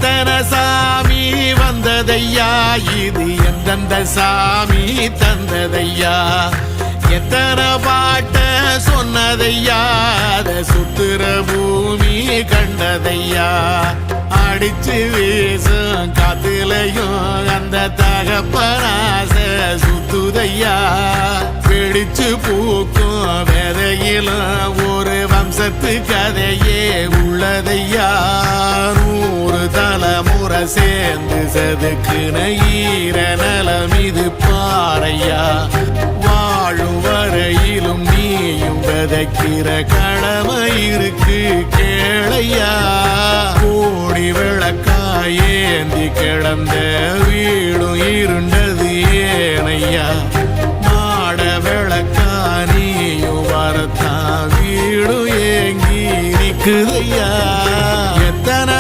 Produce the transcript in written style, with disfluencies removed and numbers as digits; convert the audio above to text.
எத்தனை சாமி வந்ததையா இது எந்தெந்த சாமி தந்ததையா எத்தனை பாட்ட சொன்னதையா அத சுத்துற பூமி கண்டதையா அடிச்சு வீசும் காத்துலையும் அந்த தகப்பனாச சுத்துதையா பிடிச்சு பூக்கும் விதையிலும் ஒரு வம்சத்து கதையே உள்ளதையா 100 தலைமுறை சேர்ந்து செதுக்குன ஈர நலம் இது பாறையா வாழும் வரையிலும் நீயும் விதைக்கிற கடமை இருக்கு கேளையா கோடி விளக்காயேந்தி கிடந்த வீடும் இருண்டது ஏனையா மாட விளக்கா நீயும் வரத்தான் வீடும் ஏங்கி நிக்குதையா எத்தனை